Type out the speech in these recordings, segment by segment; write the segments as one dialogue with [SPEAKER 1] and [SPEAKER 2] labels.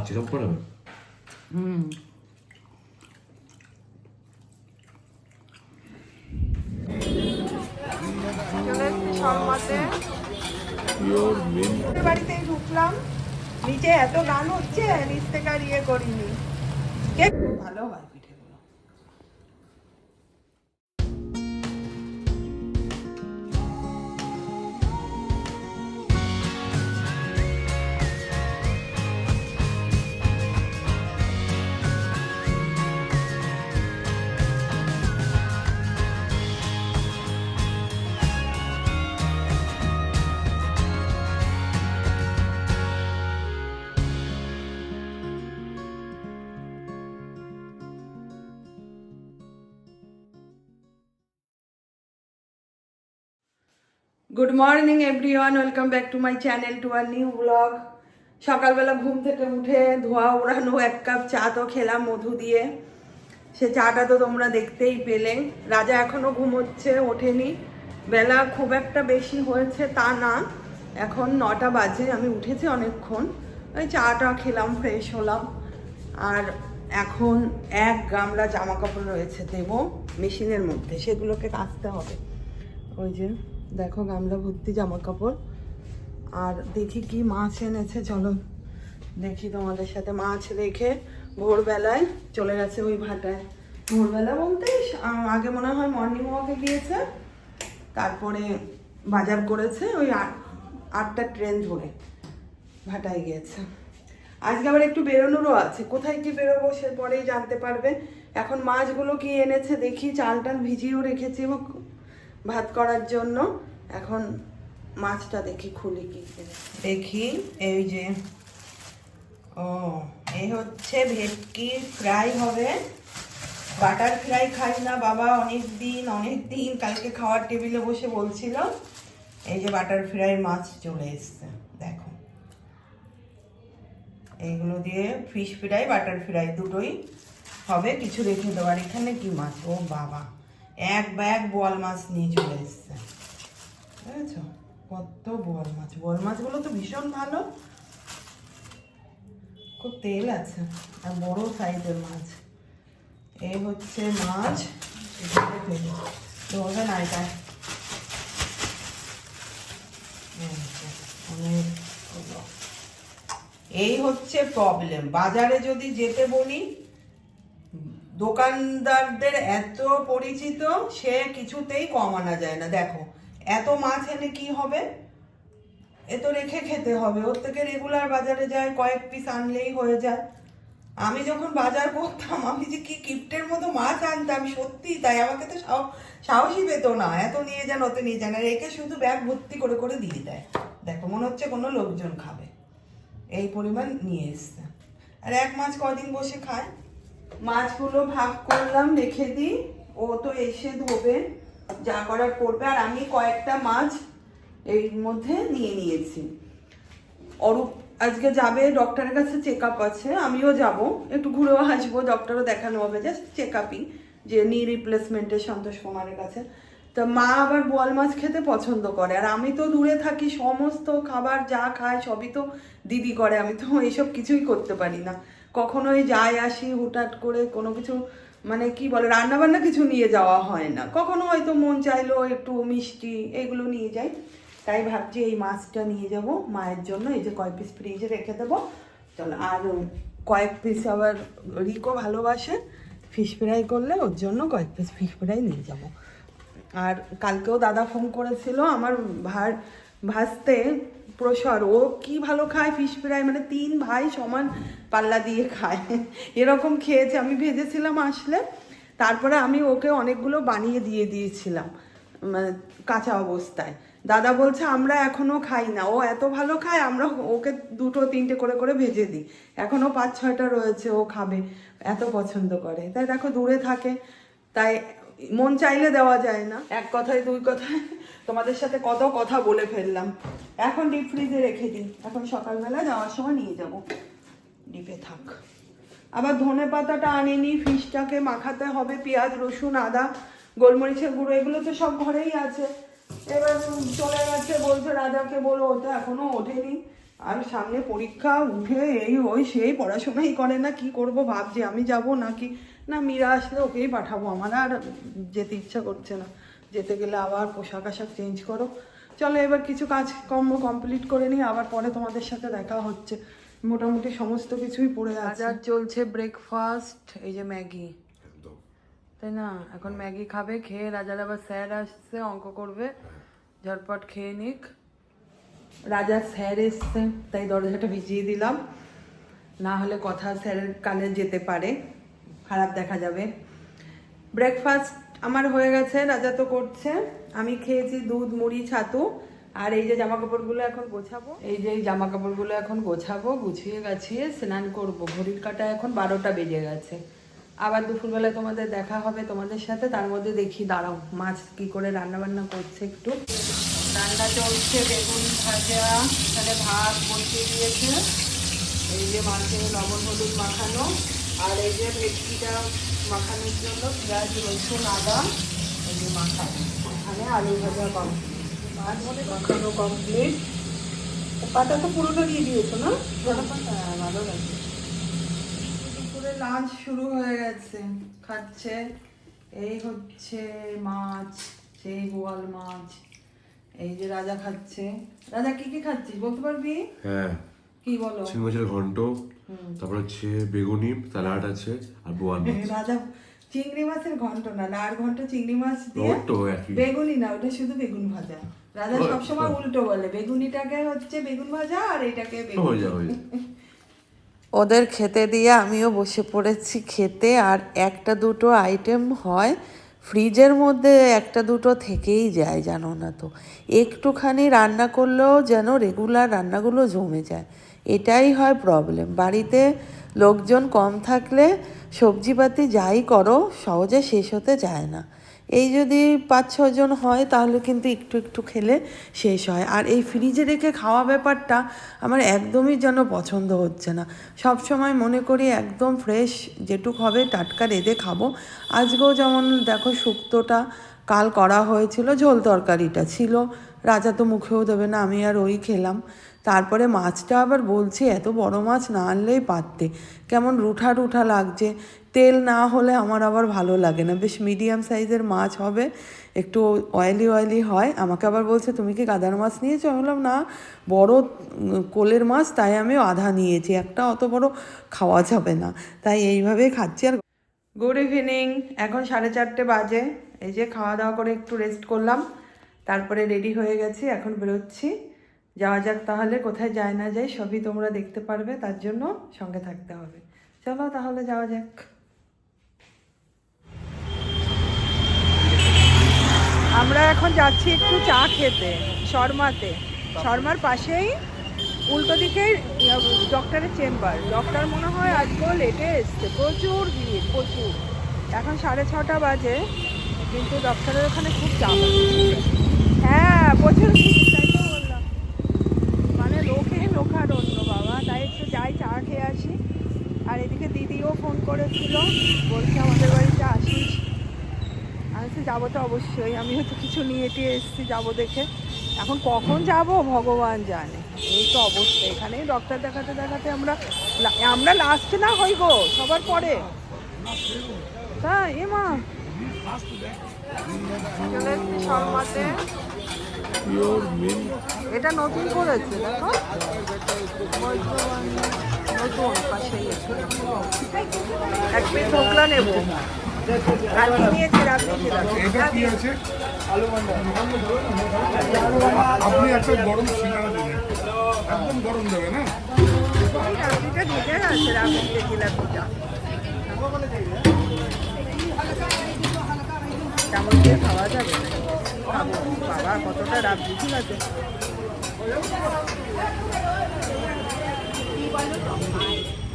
[SPEAKER 1] চিরপ করে
[SPEAKER 2] বাড়িতেই ঢুকলাম, নিচে এত গান হচ্ছে, নিচ থেকে আর ইয়ে করিনি। ভালো হয় পিঠেগুলো। Good morning everyone, welcome back to my channel, to our new blog. সকালবেলা ঘুম থেকে উঠে ধোয়া ওড়ানো 1 কাপ চা তো খেলাম মধু দিয়ে। সে চাটা তো তোমরা দেখতেই পেলে। রাজা এখনো ঘুমোচ্ছে, ওঠেনি। বেলা খুব একটা বেশি হয়েছে তা না, এখন 9টা বাজে। আমি উঠেছি অনেকক্ষণ, ওই চাটা খেলাম, ফ্রেশ হলাম। আর এখন 1 গামলা জামা কাপড় রয়েছে, দেবো মেশিনের মধ্যে, সেগুলোকে কাচতে হবে। ওই যে দেখো গামলা ভর্তি জামা কাপড়। আর দেখি কি মাছ এনেছে, চলো দেখি তোমাদের সাথে। মাছ রেখে ভোরবেলায় চলে গেছে ওই ভাটায়। ভোরবেলা বলতে আগে মনে হয় মর্নিং ওয়াকে গিয়েছে, তারপরে বাজার করেছে ওই 8টা ট্রেন ধরে ভাটায় গিয়েছে। আজকে আবার একটু বেরোনোরও আছে, কোথায় কি বেরোবো সে পরেই জানতে পারবে। এখন মাছগুলো কি এনেছে দেখি, চাল টাল ভিজিয়েও রেখেছি ভাত করার জন্য। এখন মাছটা দেখি খুলি কি দেখি। এই যে এই হচ্ছে ভেটকি ফ্রাই হবে। বাটার ফ্রাই খাই না বাবা অনেক দিন, কালকে খাওয়ার টেবিলে বসে বলছিল। এই যে বাটার ফ্রাই মাছ চলে এসছে, দেখো। এইগুলো দিয়ে ফিশ ফ্রাই বাটার ফ্রাই দুটোই হবে, কিছু রেখে দেওয়ার। এখানে কি মাছ, ও বাবা 1 ব্যাগ বোয়াল মাছ নিয়ে চলে এসছে, বুঝেছ? কত বোয়াল মাছ, বোয়াল মাছগুলো তো ভীষণ ভালো, খুব তেল আছে, আর বড় সাইজের মাছ। এই হচ্ছে মাছ, ধরবে না এটা এই হচ্ছে প্রবলেম। বাজারে যদি যেতে বলি, দোকানদারদের এত পরিচিত, সে কিছুতেই কম আনা যায় না। দেখো এত মাছ এনে কি হবে, এ তো রেখে খেতে হবে। ওর থেকে রেগুলার বাজারে যায়, কয়েক পিস আনলেই হয়ে যায়। আমি যখন বাজার করতাম, আমি যে কি কিপ্টের মতো মাছ আনতাম, সত্যি তাই। আমাকে তো সাহসই পেতো না, এত নিয়ে যান অত নিয়ে যান, আর একে শুধু ব্যাগ ভর্তি করে করে দিয়ে দেয়। দেখো মনে হচ্ছে কোনো লোকজন খাবে, এই পরিমাণ নিয়ে এসছে। আর 1 মাছ কদিন বসে খায়। মাছগুলো ভাগ করলাম, রেখে দিই, ও তো এসে ধোবে, যা করার করবে। আর আমি কয়েকটা মাছ এর মধ্যে নিয়ে নিয়েছি। অরূপ আজকে যাবে ডক্টরের কাছে, চেক আপ আছে, আমিও যাব, একটু ঘুরেও আসবো, ডক্টরও দেখানো হবে, জাস্ট চেক আপই, যে নি রিপ্লেসমেন্টের সন্তোষ কুমারের কাছে। তা মা আবার বোয়াল মাছ খেতে পছন্দ করে, আর আমি তো দূরে থাকি, সমস্ত খাবার যা খায় সবই তো দিদি করে, আমি তো এইসব কিছুই করতে পারি না। কখনোই যাই আসি হুটহাট করে, কোনো কিছু মানে কি বলে রান্নাবান্না কিছু নিয়ে যাওয়া হয় না। কখনো হয়তো মন চাইলো একটু মিষ্টি, এগুলো নিয়ে যাই। তাই ভাবছি এই মাছটা নিয়ে যাব মায়ের জন্য। এই যে কয়েক পিস ফ্রিজে রেখে দেবো, চলো। আর কয়েক পিস আবার রিকো ভালোবাসে ফিশ ফ্রাই করলে, ওর জন্য কয়েক পিস ফিশ ফ্রাই নিয়ে যাব। আর কালকেও দাদা ফোন করেছিল, আমার ভাসতে প্রসর, ও কি ভালো খায় ফিশ ফ্রাই, মানে 3 ভাই সমান পাল্লা দিয়ে খায়, এরকম খেয়েছে। আমি ভেজেছিলাম আসলে, তারপরে আমি ওকে অনেকগুলো বানিয়ে দিয়েছিলাম মানে কাঁচা অবস্থায়। দাদা বলছে আমরা এখনো খাই না, ও এত ভালো খায়, আমরা ওকে 2-3টে করে করে ভেজে দিই, এখনো 5-6টা রয়েছে, ও খাবে, এত পছন্দ করে। তাই দেখো দূরে থাকে, তাই মন চাইলে দেওয়া যায় না। 1 কথায় 2 কথায় তোমাদের সাথে কত কথা বলে ফেললাম। এখন ডিপ ফ্রিজে রেখে দিই, এখন সকালবেলা যাওয়ার সময় নিয়ে যাব, ডিপে থাক। আবার ধনে পাতাটা আনিনি, ফিশটাকে মাখাতে হবে, পেঁয়াজ রসুন আদা গোলমরিচের গুঁড়ো এগুলো তো সব ঘরেই আছে। এবার চলে গেছে, বলছে রাজাকে বলো, ও তো এখনো ওঠেনি, আর সামনে পরীক্ষা, উঠে এই ওই সেই পড়াশোনাই করে না, কি করব ভাবছি আমি যাব নাকি না মীরা আসলে ওকেই পাঠাবো। আমার আর যেতে ইচ্ছা করছে না, যেতে গেলে আবার পোশাক আশাক চেঞ্জ করো। চলো এবার কিছু কাজ কর্ম কমপ্লিট করে নিই, আবার পরে তোমাদের সাথে দেখা হচ্ছে। মোটামুটি সমস্ত কিছুই পড়ে আছে। আর চলছে ব্রেকফাস্ট, এই যে ম্যাগি, তাই না? এখন ম্যাগি খাবে, খেয়ে রাজার আবার স্যার আসছে, অঙ্ক করবে, ঝটপট খেয়ে নিক। রাজার স্যার এসছে, তাই দরজাটা ভিজিয়ে দিলাম, না হলে কথা স্যারের কানে যেতে পারে, খারাপ দেখা যাবে। ব্রেকফাস্ট আমার হয়ে গেছে, রাজা তো করছে, আমি খেয়েছি দুধ মুড়ি ছাতু। আর এই যে জামা কাপড়গুলো এখন গোছাবো, এই যে জামা কাপড়গুলো এখন গোছাবো, গুছিয়ে গাছিয়ে স্নান করব। ঘড়ির কাঁটা এখন 12টা বেজে গেছে। আবার দুপুরবেলায় তোমাদের দেখা হবে তোমাদের সাথে, তার মধ্যে দেখি দাঁড়াও মাছ কি করে রান্না বান্না করছে একটু। রান্না চলছে, বেগুন ভাজা, এখানে ভাত বসিয়ে দিয়েছে, এই যে মাছে লবণ হলুদ মাখানো, আর এই যে ভেটকিটা মাখানোর জন্য পেঁয়াজ রসুন আদা এই যে মাখানো, এখানে আলু ভাজা কমপ্লিট, মাছ মনে মাখানো কমপ্লিট। পাতা তো পুরোটা দিয়ে দিয়েছো না? পুরোটা পাতা ভালো লাগে। দুপুরে লাঞ্চ শুরু হয়ে গেছে, খাচ্ছে, এই হচ্ছে মাছ, সেই বোয়াল মাছ, এই যে রাজা খাচ্ছে। রাজা কি কি খাচ্ছিস বলতে পারবি?
[SPEAKER 1] হ্যাঁ,
[SPEAKER 2] কি বলো?
[SPEAKER 1] চিংড়ি মাছের ঘন্ট, তারপর হচ্ছে বেগুনি স্যালাড আছে আর বোয়াল মাছ।
[SPEAKER 2] রাজা চিংড়ি মাছের ঘন্ট না, লাড় ঘন্ট চিংড়ি মাছ দিয়ে, বেগুনি না, ওটা শুধু বেগুন ভাজা। রাজা সবসময় উল্টো বলে, বেগুনিটাকে হচ্ছে বেগুন ভাজা আর এটাকে বেগুন। ওদের খেতে দিয়ে আমিও বসে পড়েছি খেতে। আর একটা দুটো আইটেম হয় ফ্রিজের মধ্যে, একটা দুটো থেকেই যায়, জানো না তো। একটুখানি রান্না করলেও যেন রেগুলার রান্নাগুলো জমে যায়, এটাই হয় প্রবলেম। বাড়িতে লোকজন কম থাকলে সবজিপাতি যাই করো সহজে শেষ হতে যায় না। এই যদি 5-6 জন হয় তাহলে কিন্তু একটু একটু খেলে শেষ হয়। আর এই ফ্রিজে রেখে খাওয়া ব্যাপারটা আমার একদমই যেন পছন্দ হচ্ছে না। সব সময় মনে করি একদম ফ্রেশ যেটুক হবে টাটকা রেঁধে খাবো। আজকেও যেমন দেখো শুক্তোটা কাল করা হয়েছিল, ঝোল তরকারিটা ছিল, রাজা তো মুখেও দেবে না, আমি আর ওই খেলাম। তারপরে মাছটা আবার বলছি এত বড় মাছ না আনলেই পারতে, কেমন রুঠা রুঠা লাগছে, তেল না হলে আমার আবার ভালো লাগে না। বেশ মিডিয়াম সাইজের মাছ হবে, একটু অয়েলি অয়েলি হয়। আমাকে আবার বলছে তুমি কি গাদার মাছ নিয়েছো? আমি বললাম না, বড় কোলের মাছ, তাই আমি আধা নিয়েছি, একটা অত বড় খাওয়া যাবে না, তাই এইভাবেই খাচ্ছি। আর গুড ইভিনিং, এখন 4:30 বাজে। এই যে খাওয়া দাওয়া করে একটু রেস্ট করলাম, তারপরে রেডি হয়ে গেছি, এখন বেরোচ্ছি। যাওয়া যাক তাহলে, কোথায় যায় না যাই সবই তোমরা দেখতে পারবে, তার জন্য সঙ্গে থাকতে হবে। চলো তাহলে যাওয়া যাক। আমরা এখন যাচ্ছি একটু চা খেতে শর্মাতে। শর্মার পাশেই উল্টো দিকেই ডক্টরের চেম্বার। ডক্টর মনে হয় আজকেও লেটে এসছে, প্রচুর ভিড় প্রচুর। এখন 6:30 বাজে, কিন্তু ডক্টরের ওখানে খুব চাপ। হ্যাঁ প্রচুর ভিড়, তাই তো বললাম, মানে লোকে লোকারণ্য বাবা। তাই একটু যাই চা খেয়ে আসি। আর এদিকে দিদিও ফোন করেছিল, বলছে আমাদের বাড়িতে আসিস। আমি তো যাবো তো অবশ্যই, আমিও তো কিছু নিয়ে টিয়ে এসেছি, যাবো দেখে। এখন কখন যাব ভগবান জানে। এই তো অবস্থা, এখানেই ডক্টর দেখাতে দেখাতে আমরা লাস্টে না হই গো, সবার পরে। তাই এ মা চলে এসছি শর্মাতে। এটা নতুন করেছে দেখো, নতুন পাশেই এক পিস ঢোকলা নেবো। রাখি নিয়েছি,
[SPEAKER 3] আপনি একটা গরম সিঙ্গারা দিবেন, একদম গরম দেবে না?
[SPEAKER 2] রাখিটা দিতে আছে, রাখিতে জিলাপিটা চামচ দিয়ে খাওয়া যাবে না। খাবো বাবা, কতটা রাখবি, ঠিক আছে।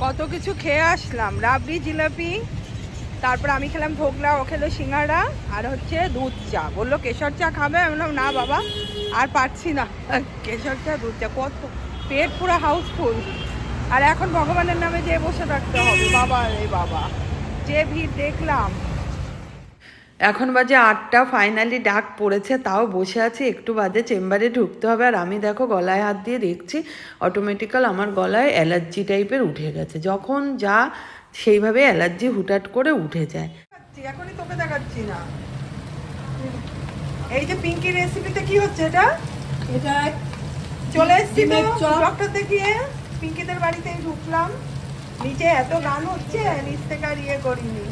[SPEAKER 2] কত কিছু খেয়ে আসলাম, রাবড়ি জিলাপি, তারপর আমি খেলাম ঢোকলা, ও খেলো সিঙ্গাড়া, আর হচ্ছে দুধ চা। বললো কেশর চা খাবে, আমি বললাম না বাবা আর পারছি না, কেশর চা দুধ চা, কত পেট পুরো হাউসফুল। আর এখন ভগবানের নামে যে বসে থাকতে হবে বাবা রে বাবা, যে ভিড় দেখলাম। এখন বাজে 8টা, ফাইনালি ডাক পড়েছে, তাও বসে আছি, একটু বাদে চেম্বারে ঢুকতে হবে। আর আমি দেখো গলায় হাত দিয়ে দেখছি অটোমেটিক্যাল আমার গলায় অ্যালার্জি টাইপের উঠে গেছে, যখন যা সেইভাবে অ্যালার্জি হুটহাট করে উঠে যায়। এখনই তোকে দেখাচ্ছি না। এই যে পিঙ্কি রেসিপিতে কি হচ্ছে এটা?
[SPEAKER 4] এটা
[SPEAKER 2] চলে এসছি তো
[SPEAKER 4] ডিমের চপ।
[SPEAKER 2] ডক্টর দেখিয়ে পিঙ্কিদের বাড়িতে ঢুকলাম, নিচে এত গান হচ্ছে, নিচ থেকে আর ইয়ে করিনি।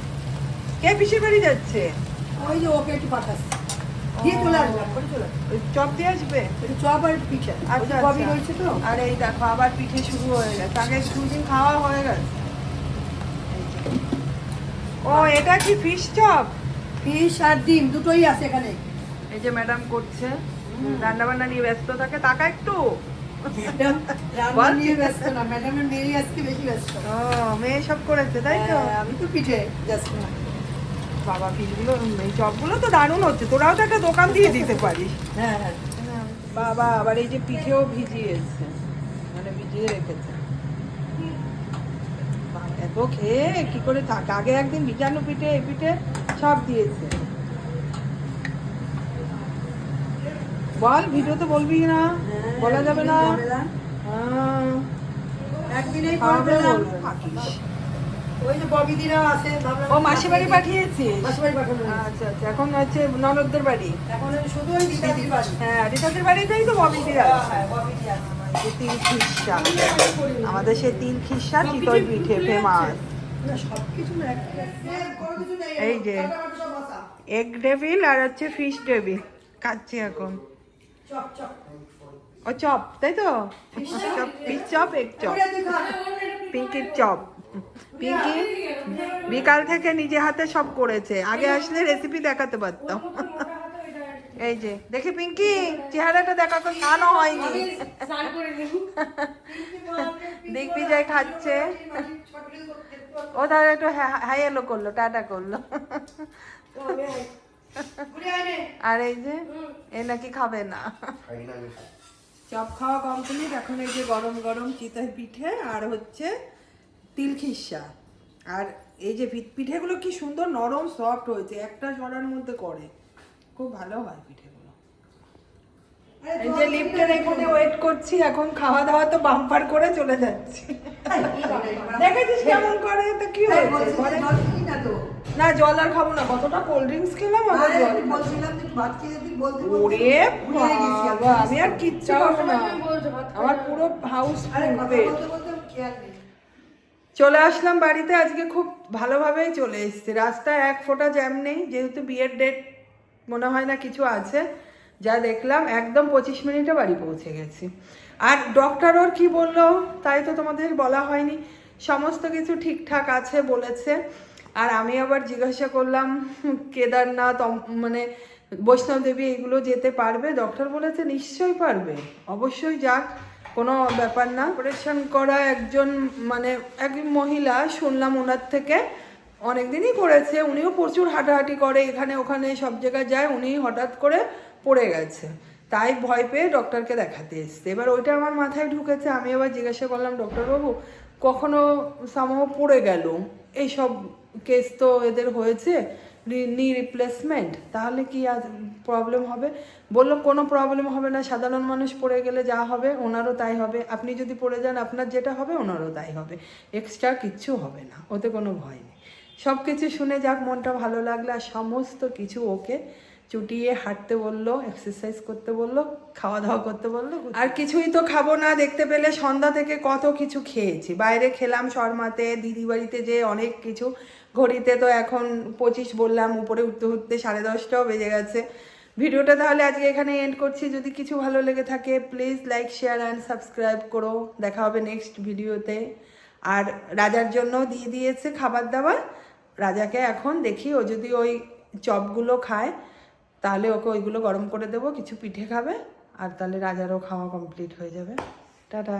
[SPEAKER 2] কে পিসির বাড়ি যাচ্ছে?
[SPEAKER 4] ওই যে ওকে একটু পাঠাচ্ছি, দিয়ে চলে আসবে, করে চলে আসবে।
[SPEAKER 2] ওই চপ দিয়ে আসবে?
[SPEAKER 4] একটু চপ আর একটু পিঠা,
[SPEAKER 2] আচ্ছা
[SPEAKER 4] কবি
[SPEAKER 2] আচ্ছা।
[SPEAKER 4] রয়েছে তো।
[SPEAKER 2] আর এই দেখো আবার পিঠে শুরু হয়ে গেছে, আগে 2 দিন খাওয়া হয়ে গেছে। ও এটা কি ফিশ চপ?
[SPEAKER 4] ফিশ আর ডিম দুটোই আছে এখানে।
[SPEAKER 2] এই যে ম্যাডাম করছে, রান্না বান্না নিয়ে ব্যস্ত থাকে, টাকা একটু।
[SPEAKER 4] ম্যাডাম রান্না নিয়ে ব্যস্ত না, ম্যাডামের মেয়ে আজকে বেশি ব্যস্ত।
[SPEAKER 2] ও মেয়ে সব করেছে তাই তো?
[SPEAKER 4] হ্যাঁ, আমি তো পিঠে যাচ্ছি না।
[SPEAKER 2] বাবা পিঠগুলো, এই চপগুলো তো দারুণ হচ্ছে, তোরাও তো একটা দোকান দিয়ে দিতে পারিস।
[SPEAKER 4] হ্যাঁ হ্যাঁ,
[SPEAKER 2] বাবা আবার এই যে পিঠেও ভিজিয়ে এসছে, মানে ভিজিয়ে রেখেছে। বাবা, এত খেয়ে কি করে থাকে, আগে একদিন ভিজানো পিঠে এই পিঠে সব দিয়েছে। বল, ভিডিও তো বলবি না, বলা যাবে না। হ্যাঁ,
[SPEAKER 4] একদিনেই
[SPEAKER 2] খাওয়াবে
[SPEAKER 4] করে দিলাম।
[SPEAKER 2] বলবে, থাকিস।
[SPEAKER 4] ওই যে ববিদিরাও আছে, ভাবলাম
[SPEAKER 2] ও মাসি বাড়ি পাঠিয়েছিস?
[SPEAKER 4] মাসি বাড়ি পাঠানো হয়েছে।
[SPEAKER 2] আচ্ছা আচ্ছা, এখন হচ্ছে ননদদের বাড়ি।
[SPEAKER 4] এখন শুধু ওই দিদির বাড়ি।
[SPEAKER 2] হ্যাঁ, রিতাদের বাড়িতেই তো ববিদিরা আছে।
[SPEAKER 4] হ্যাঁ, ববিদি আছে।
[SPEAKER 2] যে তিল খিসা, আমাদের সেই তিল খিসা চিতই পিঠে ফেমাস।
[SPEAKER 4] না, সবকিছু না, কোনো কিছু নেই।
[SPEAKER 2] এই যে
[SPEAKER 4] কাটাকাটি সব বসা।
[SPEAKER 2] এগ ডেভিল আর হচ্ছে ফিশ ডেভিল খাচ্ছি এখন।
[SPEAKER 4] Chop chop.
[SPEAKER 2] ও চপ, তাই তো? Fish chop, fish chop, egg chop,
[SPEAKER 4] ওটা তুই খা।
[SPEAKER 2] পিঙ্কির চপ। পিঙ্কি বিকাল থেকে নিজে হাতে সব করেছে, আগে আসলে রেসিপি দেখাতে পারতাম। এই যে দেখি পিঙ্কি চেহারাটা দেখা, তো স্নানও হয়নি। দিগ্বিজয় খাচ্ছে, ও তাহলে একটু হাই এলো করলো, টাটা করলো। আর এই যে এ নাকি খাবে না। চপ খাওয়া কমপ্লিট, এখন এই যে গরম গরম চিতই পিঠে আর হচ্ছে তিল খিসা। আর এই যে পিঠেগুলো কি সুন্দর নরম সফট হয়েছে, একটা জড়ার মধ্যে করে, খুব ভালো হয় পিঠেগুলো। এই যে লিফটের এখানে ওয়েট করছি, এখন খাওয়া দাওয়া তো বাম্পার করে চলে যাচ্ছি। দেখেছিস কেমন করে, তো কি হয়েছে ঘরে? না জল আর খাবো না, কতটা কোল্ড ড্রিঙ্কস খেলাম, আবার জল ওরে বাবা, আমি আর কিচ্ছু খাবো না, আমার পুরো হাউস পেট। চলে আসলাম বাড়িতে, আজকে খুব ভালোভাবেই চলে এসেছি, রাস্তায় এক ফোঁটা জ্যাম নেই, যেহেতু বিয়ের ডেট মনে হয় না কিছু আছে, যা দেখলাম একদম 25 মিনিটে বাড়ি পৌঁছে গেছি। আর ডক্টর ওর কি বললো তাই তো তোমাদের বলা হয়নি, সমস্ত কিছু ঠিকঠাক আছে বলেছে। আর আমি আবার জিজ্ঞাসা করলাম কেদারনাথ মানে বৈষ্ণব দেবী এগুলো যেতে পারবে? ডক্টর বলেছে নিশ্চয়ই পারবে, অবশ্যই যাক, কোনো ব্যাপার না। অপারেশন করা একজন মানে একজন মহিলা শুনলাম ওনার থেকে, অনেকদিনই করেছে, উনিও প্রচুর হাঁটাহাঁটি করে, এখানে ওখানে সব জায়গায় যায়, উনি হঠাৎ করে পড়ে গেছে, তাই ভয় পেয়ে ডক্টরকে দেখাতে এসছে। এবার ওইটা আমার মাথায় ঢুকেছে, আমি আবার জিজ্ঞাসা করলাম ডক্টরবাবু কখনো সামহ পড়ে গেল, এইসব কেস তো এদের হয়েছে, নি রিপ্লেসমেন্ট, তাহলে কি আর প্রবলেম হবে? বললো কোনো প্রবলেম হবে না, সাধারণ মানুষ পড়ে গেলে যা হবে ওনারও তাই হবে, আপনি যদি পড়ে যান আপনার যেটা হবে ওনারও তাই হবে, এক্সট্রা কিচ্ছু হবে না, ওতে কোনো ভয় নেই। সব কিছু শুনে যাক মনটা ভালো লাগলো, আর সমস্ত কিছু ওকে চুটিয়ে হাঁটতে বললো, এক্সারসাইজ করতে বললো, খাওয়া দাওয়া করতে বললো, আর কিছুই তো খাবো না। দেখতে পেলে সন্ধ্যা থেকে কত কিছু খেয়েছি, বাইরে খেলাম শর্মাতে, দিদি বাড়িতে যে অনেক কিছু, ঘড়িতে তো এখন 25 বললাম, উপরে উঠতে উঠতে 10:30টাও বেজে গেছে। ভিডিওটা তাহলে আজকে এখানে এন্ড করছি, যদি কিছু ভালো লেগে থাকে please like share and subscribe করো, দেখা হবে নেক্সট ভিডিওতে। আর রাজার জন্য দিয়ে দিয়েছে খাবার দাবার, রাজাকে এখন দেখি ও যদি ওই চপগুলো খায় তাহলে ওকে ওইগুলো গরম করে দেবো, কিছু পিঠে খাবে, আর তাহলে রাজারও খাওয়া কমপ্লিট হয়ে যাবে। টাটা।